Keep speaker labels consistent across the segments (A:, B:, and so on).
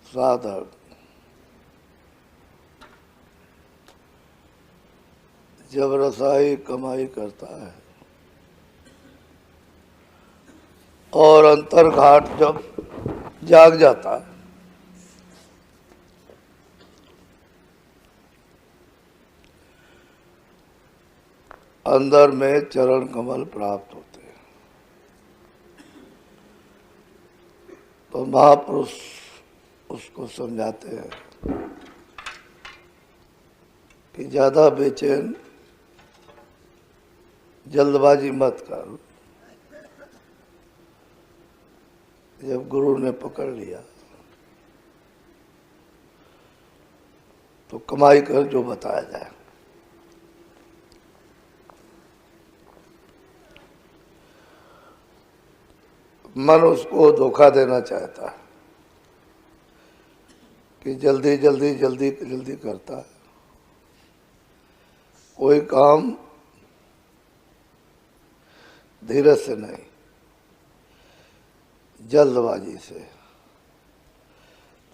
A: साधक जब रसाई कमाई करता है और अंतर्घाट जब जाग जाता है अंदर में चरण कमल प्राप्त होते हैं। तो महापुरुष उसको समझाते हैं कि ज्यादा बेचैन जल्दबाजी मत कर। जब गुरु ने पकड़ लिया तो कमाई कर जो बताया जाए। मन उसको धोखा देना चाहता है कि जल्दी जल्दी जल्दी जल्दी करता है। कोई काम धीरज से नहीं, जल्दबाजी से,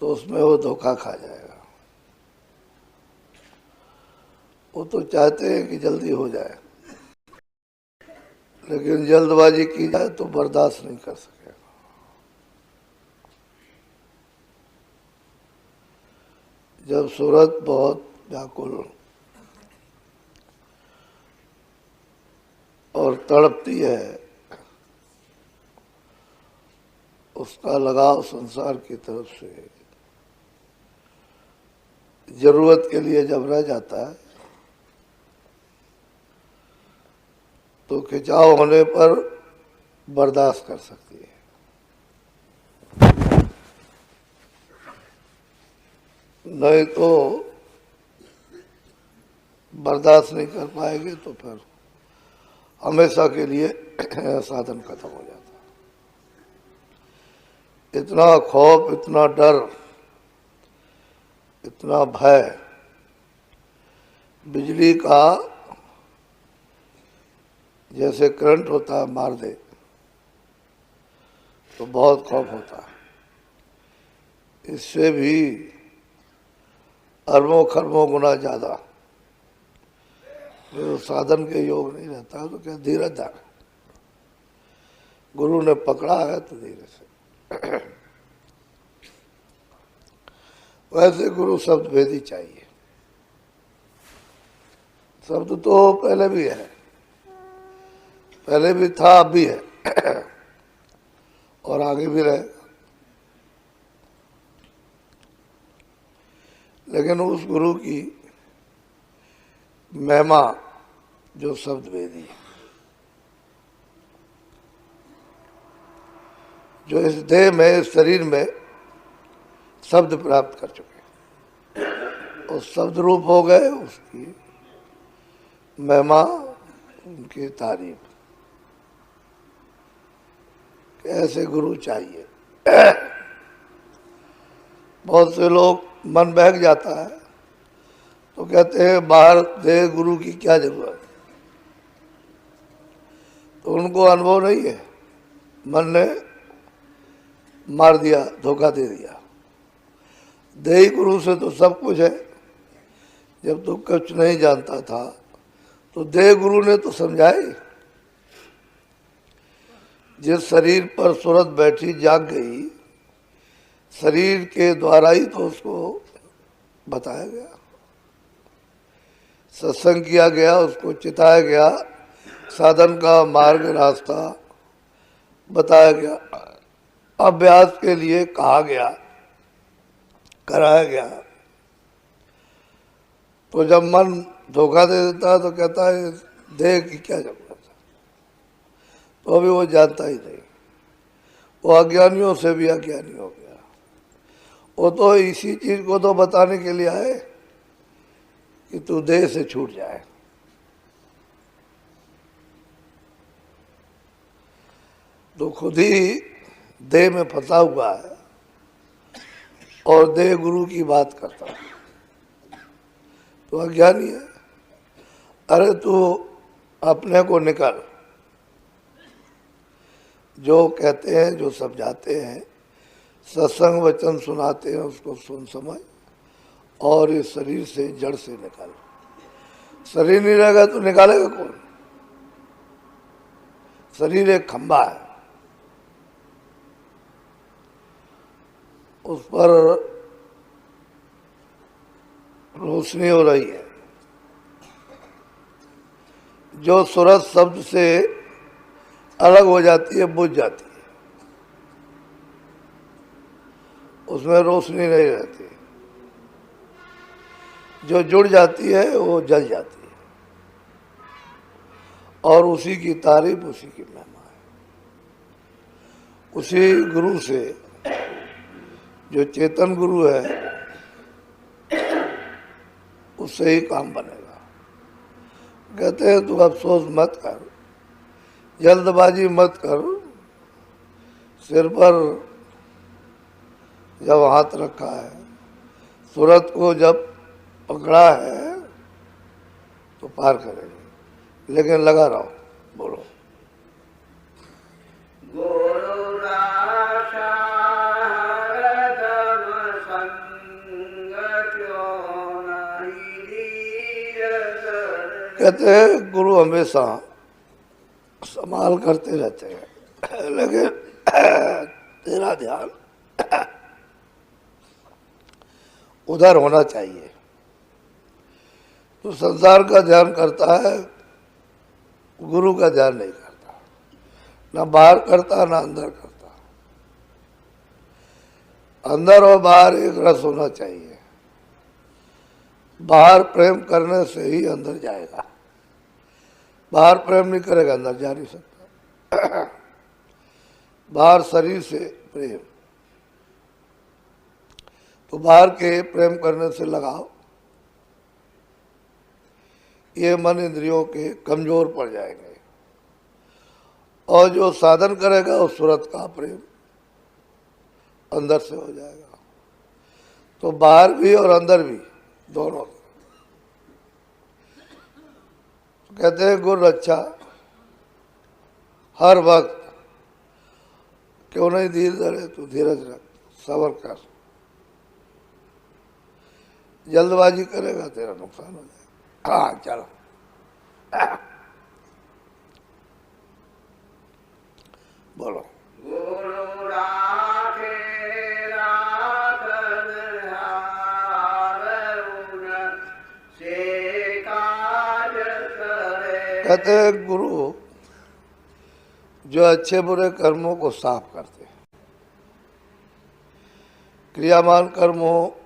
A: तो उसमें वो धोखा खा जाएगा। वो तो चाहते हैं कि जल्दी हो जाए, लेकिन जल्दबाजी की जाए तो बर्दाश्त नहीं कर सकेगा। जब सूरत बहुत व्याकुल और तड़पती है, उसका लगाव संसार की तरफ से जरूरत के लिए जब रह जाता है तो खिंचाव होने पर बर्दाश्त कर सकती है। नहीं तो बर्दाश्त नहीं कर पाएंगे तो फिर हमेशा के लिए साधन खत्म हो जाता है। इतना खौफ, इतना डर, इतना भय, बिजली का जैसे करंट होता है मार दे तो बहुत खौफ होता है। इससे भी अरबों खरबों गुना ज्यादा जो साधन के योग नहीं रहता तो क्या धीरज धर। गुरु ने पकड़ा है तो धीरे से। वैसे गुरु शब्द भेदी चाहिए। शब्द तो पहले भी है, पहले भी था, अब भी है और आगे भी रहेगा। लेकिन उस गुरु की महिमा जो शब्द वेदी है, जो इस देह में, इस शरीर में शब्द प्राप्त कर चुके और शब्द रूप हो गए, उसकी महिमा, उनकी तारीफ। ऐसे गुरु चाहिए। बहुत से लोग मन बहक जाता है तो कहते हैं बाहर दे गुरु की क्या जरूरत। तो उनको अनुभव नहीं है, मन ने मार दिया, धोखा दे दिया। देही गुरु से तो सब कुछ है। जब तो कुछ नहीं जानता था तो देह गुरु ने तो समझाई। जिस शरीर पर सूरत बैठी जाग गई, शरीर के द्वारा ही तो उसको बताया गया, सत्संग किया गया, उसको चिताया गया, साधन का मार्ग रास्ता बताया गया, अभ्यास के लिए कहा गया, कराया गया। तो जब मन धोखा दे देता है तो कहता है देह की क्या जरूरत है। तो अभी वो जानता ही नहीं, वो अज्ञानियों से भी अज्ञानी हो गया। वो तो इसी चीज को तो बताने के लिए आए कि तू देह से छूट जाए। तो खुद ही देह में फंसा हुआ है और देह गुरु की बात करता है तो अज्ञानी है। अरे तू अपने को निकाल। जो कहते हैं, जो समझाते हैं, सत्संग वचन सुनाते हैं उसको सुन समझ, और इस शरीर से जड़ से निकाल। शरीर नहीं रहेगा तो निकालेगा कौन? शरीर एक खंभा है, उस पर रोशनी हो रही है। जो सूरज शब्द से अलग हो जाती है, बुझ जाती है, उसमें रोशनी नहीं रहती। जो जुड़ जाती है वो जल जाती है, और उसी की तारीफ, उसी की महिमा है। उसी गुरु से, जो चेतन गुरु है, उससे ही काम बनेगा। कहते हैं तू अफसोस मत कर, जल्दबाजी मत कर, सिर पर जब हाथ रखा है, सूरत को जब पकड़ा है तो पार करेंगे, लेकिन लगा रहो। बोलो कहते हैं गुरु हमेशा संभाल करते रहते हैं, लेकिन तेरा ध्यान उधर होना चाहिए। तो संसार का ध्यान करता है, गुरु का ध्यान नहीं करता, ना बाहर करता ना अंदर करता। अंदर और बाहर एक रस होना चाहिए। बाहर प्रेम करने से ही अंदर जाएगा, बाहर प्रेम नहीं करेगा अंदर जा नहीं सकता। बाहर शरीर से प्रेम, तो बाहर के प्रेम करने से लगाओ, ये मन इंद्रियों के कमजोर पड़ जाएंगे। और जो साधन करेगा उस सूरत का प्रेम अंदर से हो जाएगा। तो बाहर भी और अंदर भी दोनों। तो कहते हैं गुरु रक्षा हर वक्त, क्यों नहीं धीर धरे, तू धीरज रख, सबर कर। जल्दबाजी करेगा तेरा नुकसान हो जाएगा। हाँ चलो, बोलो कहते हैं गुरु जो अच्छे बुरे कर्मों को साफ करते हैं, क्रियामान कर्म हो,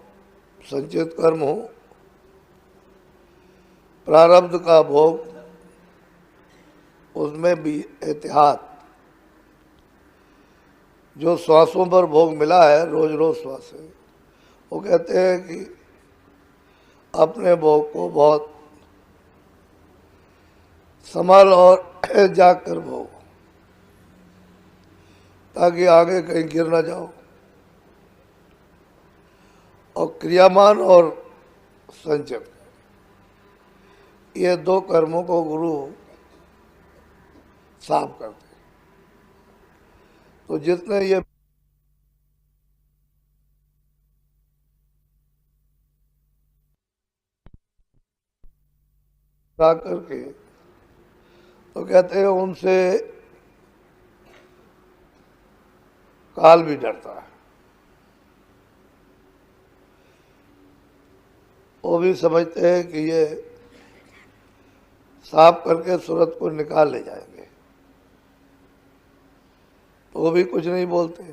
A: संचित कर्म हो, प्रारब्ध का भोग, उसमें भी एहतियात। जो श्वासों पर भोग मिला है, रोज रोज श्वास है, वो कहते हैं कि अपने भोग को बहुत संभाल और जाग कर भोग, ताकि आगे कहीं गिर ना जाओ। और क्रियामान और संचित, ये दो कर्मों को गुरु साफ करते हैं। तो जितने ये करके, तो कहते हैं उनसे काल भी डरता है। वो भी समझते हैं कि ये साफ करके सूरत को निकाल ले जाएंगे, तो वो भी कुछ नहीं बोलते।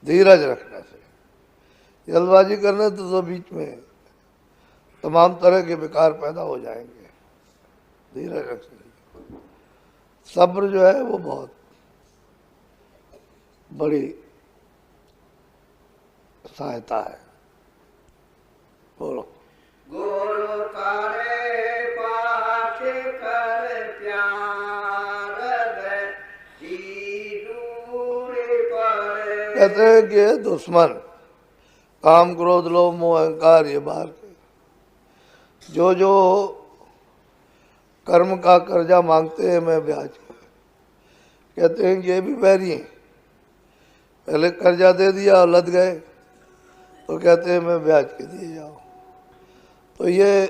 A: धीरज रखने से, जल्दबाजी करने तो बीच में तमाम तरह के विकार पैदा हो जाएंगे। धीरज रखने, सब्र जो है वो बहुत बड़ी सहायता है। बोलो
B: गुरु करे पाठ कर प्यार दूर पर।
A: कहते हैं कि दुश्मन काम क्रोध लोभ मोह अहंकार, ये बाहर के जो जो कर्म का कर्जा मांगते हैं मैं ब्याज, कहते हैं ये भी बैरी हैं, पहले कर्जा दे दिया और लद गए तो कहते हैं मैं ब्याज के दिए जाओ। तो ये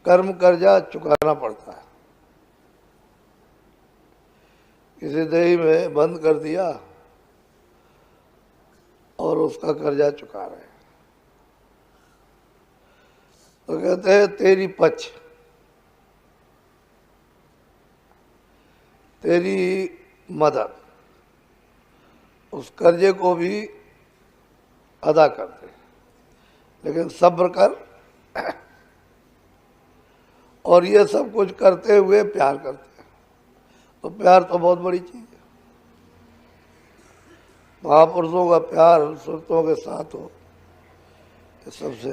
A: कर्म कर्जा चुकाना पड़ता है। किसी देही में बंद कर दिया और उसका कर्जा चुका रहे हैं, तो कहते हैं तेरी पच, तेरी मदद उस कर्जे को भी अदा करते, लेकिन सब्र कर। और ये सब कुछ करते हुए प्यार करते हैं। तो प्यार तो बहुत बड़ी चीज है। महापुरुषों का प्यार सुरतों के साथ हो, ये सबसे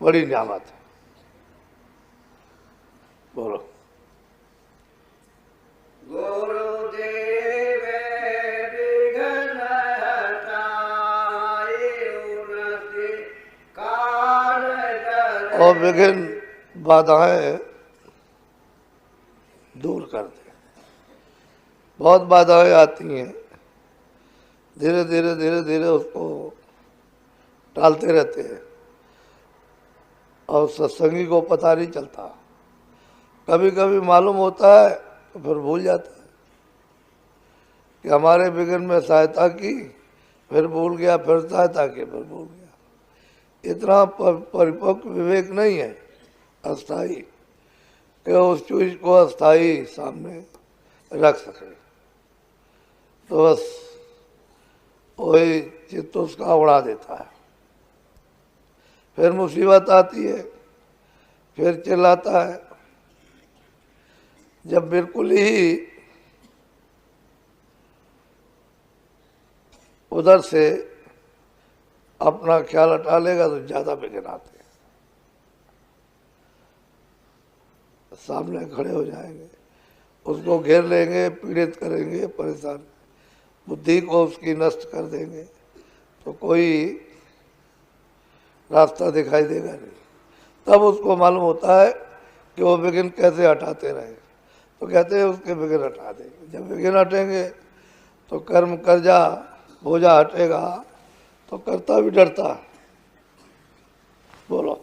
A: बड़ी नियामत है। बोलो।
B: गुरुदेव विघ्न हटाए उनसे कार्य
A: और विघ्न बाधाएं दूर करते। बहुत बाधाएं आती हैं, धीरे धीरे धीरे धीरे उसको टालते रहते हैं और सत्संगी को पता नहीं चलता। कभी कभी मालूम होता है तो फिर भूल जाता है कि हमारे विघ्न में सहायता की, फिर भूल गया, फिर सहायता की, फिर भूल गया। इतना परिपक्व विवेक नहीं है अस्थाई कि उस चीज को अस्थाई सामने रख सके। तो बस वही चित्त उसका उड़ा देता है। फिर मुसीबत आती है, फिर चिल्लाता है। जब बिल्कुल ही उधर से अपना ख्याल हटा लेगा तो ज्यादा विघ्न आते हैं, सामने खड़े हो जाएंगे, उसको घेर लेंगे, पीड़ित करेंगे, परेशान, बुद्धि को उसकी नष्ट कर देंगे, तो कोई रास्ता दिखाई देगा नहीं। तब उसको मालूम होता है कि वो विघ्न कैसे हटाते रहे। तो कहते हैं उसके विघ्न हटा देंगे। जब विघ्न हटेंगे तो कर्म कर्जा बोझा हटेगा, तो करता भी डरता है। बोलो।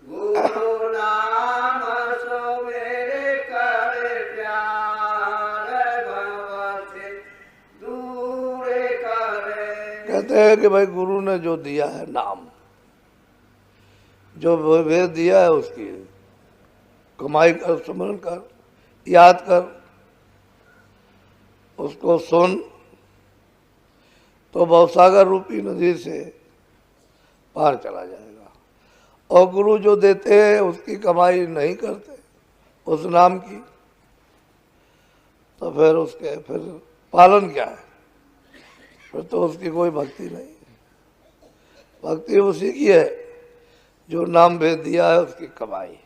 B: गुरु नाम सुमेरे कर प्यार भव से दूर करे।
A: कहते हैं कि भाई गुरु ने जो दिया है नाम, जो वेद दिया है उसकी कमाई कर, स्मरण कर, याद कर, उसको सुन, तो भवसागर रूपी नदी से पार चला जाएगा। और गुरु जो देते हैं उसकी कमाई नहीं करते उस नाम की, तो फिर उसके फिर पालन क्या है? फिर तो उसकी कोई भक्ति नहीं। भक्ति उसी की है जो नाम भेद दिया है, उसकी कमाई,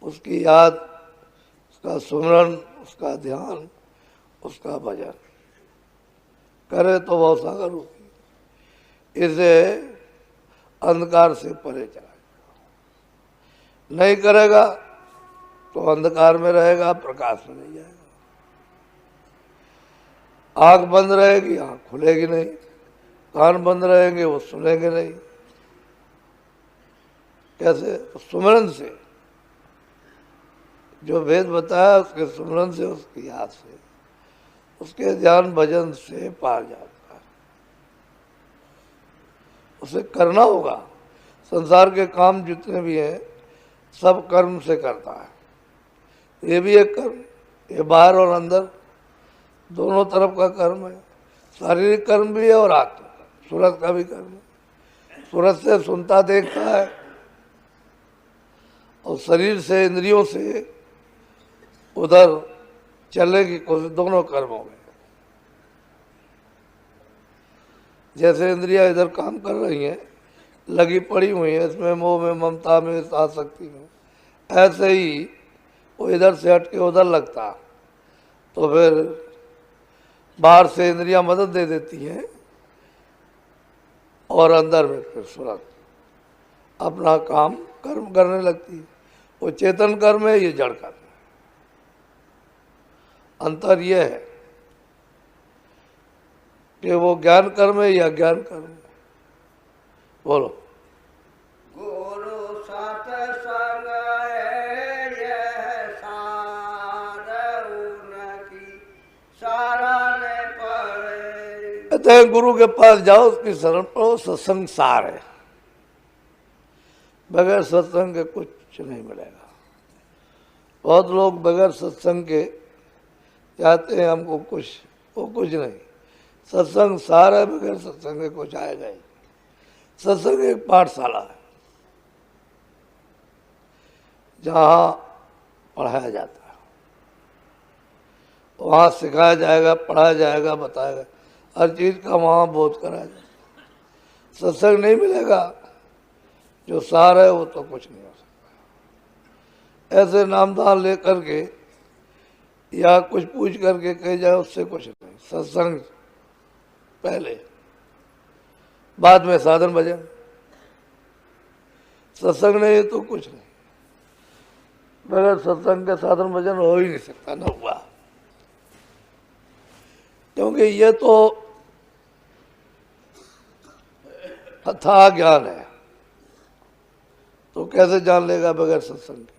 A: उसकी याद, उसका सुमरन, उसका ध्यान, उसका भजन करे तो वह सागर रूपी इसे अंधकार से परे चला जाएगा। नहीं करेगा तो अंधकार में रहेगा, प्रकाश में नहीं जाएगा। आंख बंद रहेगी, आंख खुलेगी नहीं, कान बंद रहेंगे, वो सुनेंगे नहीं। कैसे? तो सुमरन से, जो वेद बताया उसके सुमरन से, उसकी याद से, उसके ध्यान भजन से पार जाता है। उसे करना होगा। संसार के काम जितने भी हैं सब कर्म से करता है। ये भी एक कर्म, ये बाहर और अंदर दोनों तरफ का कर्म है। शारीरिक कर्म भी है और आत्म कर्म, सूरत का भी कर्म है। सूरत से सुनता देखता है और शरीर से, इंद्रियों से उधर चलने की कोशिश, दोनों कर्मों में। जैसे इंद्रियां इधर काम कर रही हैं, लगी पड़ी हुई हैं इसमें, मोह में, ममता में, आसक्ति में, ऐसे ही वो इधर से हट के उधर लगता, तो फिर बाहर से इंद्रियां मदद दे देती हैं और अंदर में फिर सूरत अपना काम कर्म करने लगती है। वो चेतन कर्म है, ये जड़ कर्म है। अंतर ये है कि वो ज्ञान कर्म है या ज्ञान कर्म है? बोलो।
B: गुरु सत्संग है यह सार उनकी शरण पड़े।
A: कहते हैं गुरु के पास जाओ, उसकी शरण पढ़ो, सत्संग सार है। बगैर सत्संग के कुछ नहीं मिलेगा। बहुत लोग बगैर सत्संग के चाहते हैं हमको कुछ, वो कुछ नहीं। सत्संग सार है, बगैर सत्संग के कुछ आएगा ही। सत्संग एक पाठशाला है जहाँ पढ़ाया जाता है, वहाँ सिखाया जाएगा, पढ़ाया जाएगा, बताएगा, हर चीज़ का वहाँ बोध कराया जाएगा। सत्संग नहीं मिलेगा, जो सार है वो तो कुछ नहीं हो सकता। ऐसे नामदान लेकर के या कुछ पूछ करके कह जाए, उससे कुछ नहीं। सत्संग पहले, बाद में साधन भजन। सत्संग नहीं तो कुछ नहीं। बगैर सत्संग के साधन भजन हो ही नहीं सकता, न हुआ। क्योंकि ये तो अथाह ज्ञान है, तो कैसे जान लेगा बगैर सत्संग के?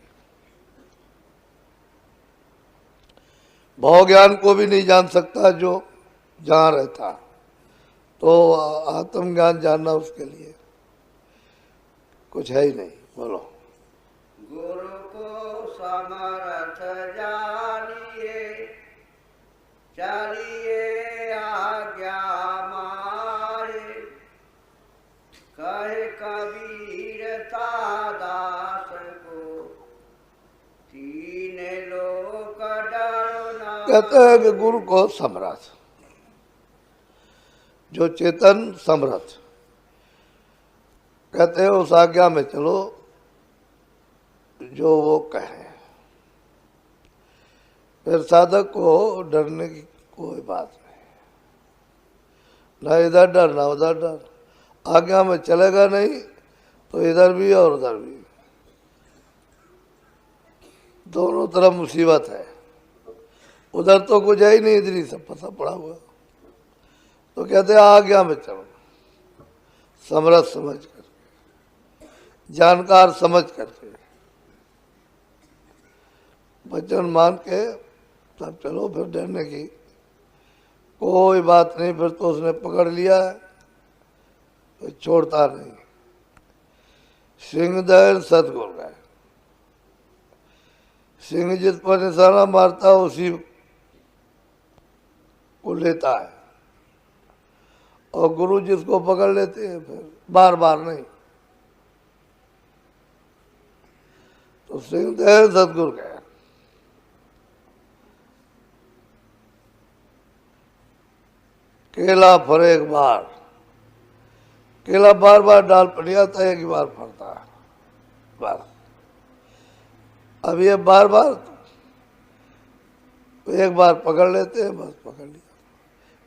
A: भव ज्ञान को भी नहीं जान सकता जो जहाँ रहता, तो आत्मज्ञान जानना उसके लिए कुछ है ही नहीं। बोलो।
B: गुरु को समर्थ जानिए, चलिए आज्ञा मारे, कहे कबीर दास को तीन लोक डरना।
A: कहते हैं कि गुरु को समर्थ, जो चेतन समर्थ, कहते हैं उस आज्ञा में चलो जो वो कहे। फिर साधक को डरने की कोई बात नहीं, ना इधर डर ना उधर डर। आज्ञा में चलेगा नहीं तो इधर भी और उधर भी, दोनों तरफ मुसीबत है। उधर तो कुछ है ही नहीं, इधर ही सब फंसा पड़ा हुआ। तो कहते हैं आज्ञा में चलो, समरथ समझ करके, जानकार समझ करके, वचन मान के तब चलो। फिर डरने की कोई बात नहीं। फिर तो उसने पकड़ लिया है तो छोड़ता नहीं। सिंह दहन सतगुरु गए। सिंह जिस पर निशाना मारता उसी को लेता है, और गुरु जिसको पकड़ लेते हैं फिर बार बार नहीं। तो सिंह दहन सतगुरु गए। केला फरे एक बार, केला बार बार डाल पर नहीं आता, एक ही बार फरता है बार। अब ये बार बार एक बार पकड़ लेते हैं, बस पकड़ लिया।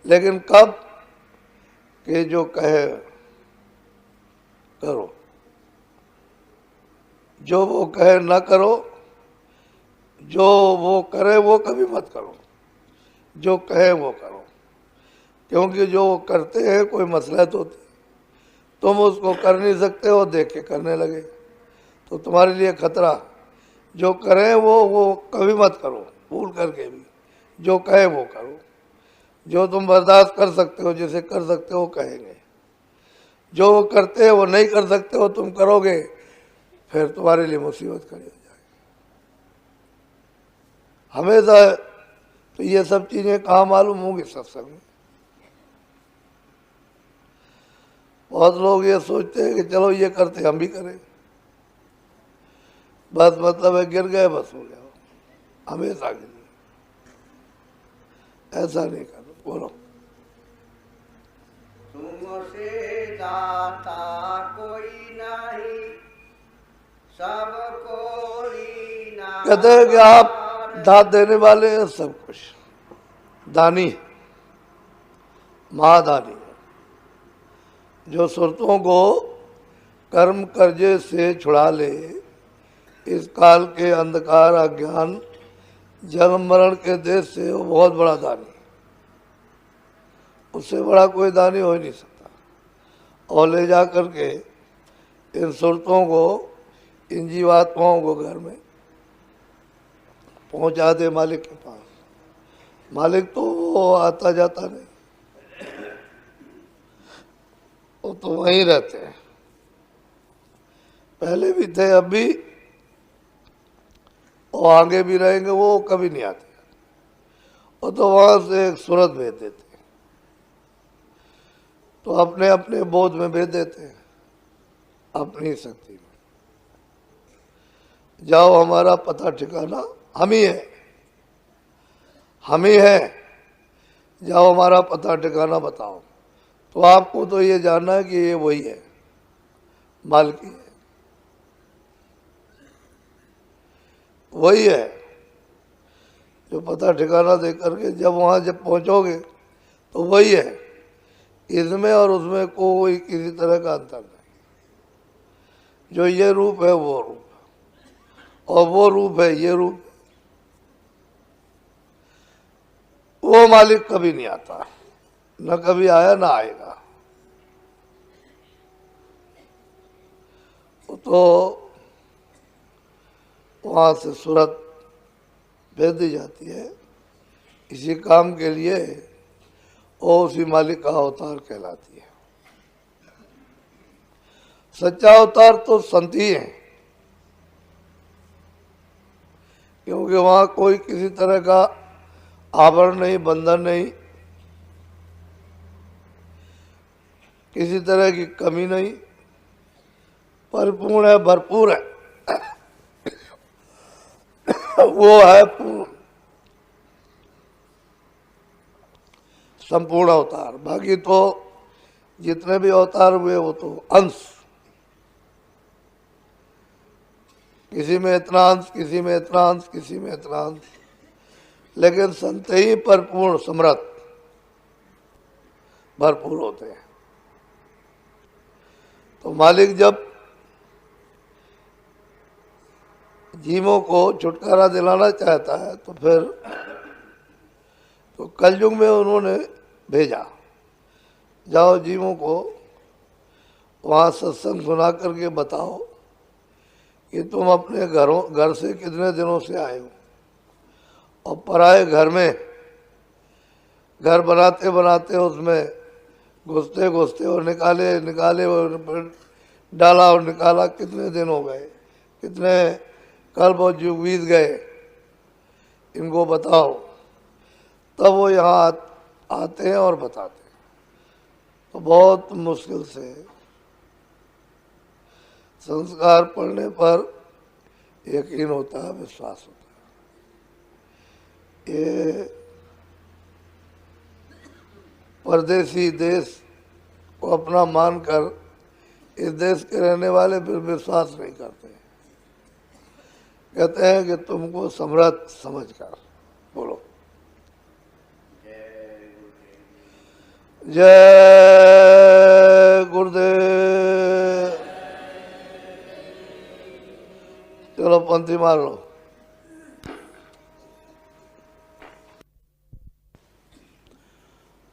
A: लेकिन कब कि जो कहे करो, जो वो कहे न करो, जो वो करे वो कभी मत करो, जो कहे वो करो। क्योंकि जो वो करते हैं कोई मसलहत होती, तुम उसको कर नहीं सकते हो, देख के करने लगे तो तुम्हारे लिए खतरा। जो करें वो कभी मत करो, भूल करके भी। जो कहे वो करो, जो तुम बर्दाश्त कर सकते हो, जिसे कर सकते हो कहेंगे। जो वो करते हैं वो नहीं कर सकते हो, तुम करोगे, फिर तुम्हारे लिए मुसीबत खड़ी हो जाएगी। हमेशा तो ये सब चीज़ें कहाँ मालूम होंगी? सत्संग में। बहुत लोग ये सोचते हैं कि चलो ये करते हम भी करें, बस मतलब है गिर गए बस हो गया। हमेशा गिर गए, ऐसा नहीं करो। बोलो।
B: तुमसे दाता कोई नहीं, सबको लीना।
A: कहते हैं कि आप दात देने वाले हैं, सब कुछ दानी, महादानी, जो सुरतों को कर्म कर्जे से छुड़ा ले, इस काल के अंधकार अज्ञान जन्म मरण के देश से वो बहुत बड़ा दानी। उससे बड़ा कोई दानी हो ही नहीं सकता। और ले जा करके इन सुरतों को, इन जीवात्माओं को घर में पहुंचा दे मालिक के पास। मालिक तो वो आता जाता नहीं, वो तो वहीं रहते हैं, पहले भी थे अब भी और आगे भी रहेंगे। वो कभी नहीं आते, वो तो वहां से एक सूरत भेज देते हैं, तो अपने अपने बोध में भेज देते हैं, अपनी शक्ति में। जाओ, हमारा पता ठिकाना हम ही है, हम ही है, जाओ हमारा पता ठिकाना बताओ। तो आपको तो ये जानना है कि ये वही है, मालिक है, वही है जो पता ठिकाना दे करके जब वहां जब पहुंचोगे तो वही है। इसमें और उसमें कोई किसी तरह का अंतर नहीं। जो ये रूप है वो रूप है, और वो रूप है ये रूप। वो मालिक कभी नहीं आता, न कभी आया ना आएगा। तो वहां से सूरत भेज दी जाती है इसी काम के लिए, और उसी मालिक का अवतार कहलाती है। सच्चा अवतार तो संत ही है, क्योंकि वहां कोई किसी तरह का आवरण नहीं, बंधन नहीं, किसी तरह की कमी नहीं, परिपूर्ण है, भरपूर है। वो है पूर्ण, संपूर्ण अवतार। बाकी तो जितने भी अवतार हुए वो तो अंश, किसी में इतना अंश, किसी में इतना अंश, किसी में इतना अंश, लेकिन संत ही परिपूर्ण समर्थ भरपूर होते हैं। तो मालिक जब जीवों को छुटकारा दिलाना चाहता है तो फिर तो कलयुग में उन्होंने भेजा, जाओ जीवों को वहाँ सत्संग सुना करके बताओ कि तुम अपने घर से कितने दिनों से आए हो, और पराए घर में घर बनाते बनाते उसमें घुसते घुसते और निकाले और डाला और निकाला, कितने दिन हो गए, कितने कल बहुत युग बीत गए, इनको बताओ। तब वो यहाँ आते हैं और बताते हैं। तो बहुत मुश्किल से संस्कार पढ़ने पर यकीन होता है, विश्वास होता है। ये परदेसी देश को अपना मानकर इस देश के रहने वाले फिर विश्वास नहीं करते, कहते हैं कि तुमको समर्थ समझकर। बोलो जय गुरुदेव। चलो पंथी मार लो।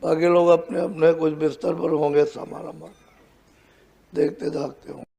A: बाकी लोग अपने अपने कुछ बिस्तर पर होंगे, सामान देखते दाखते होंगे।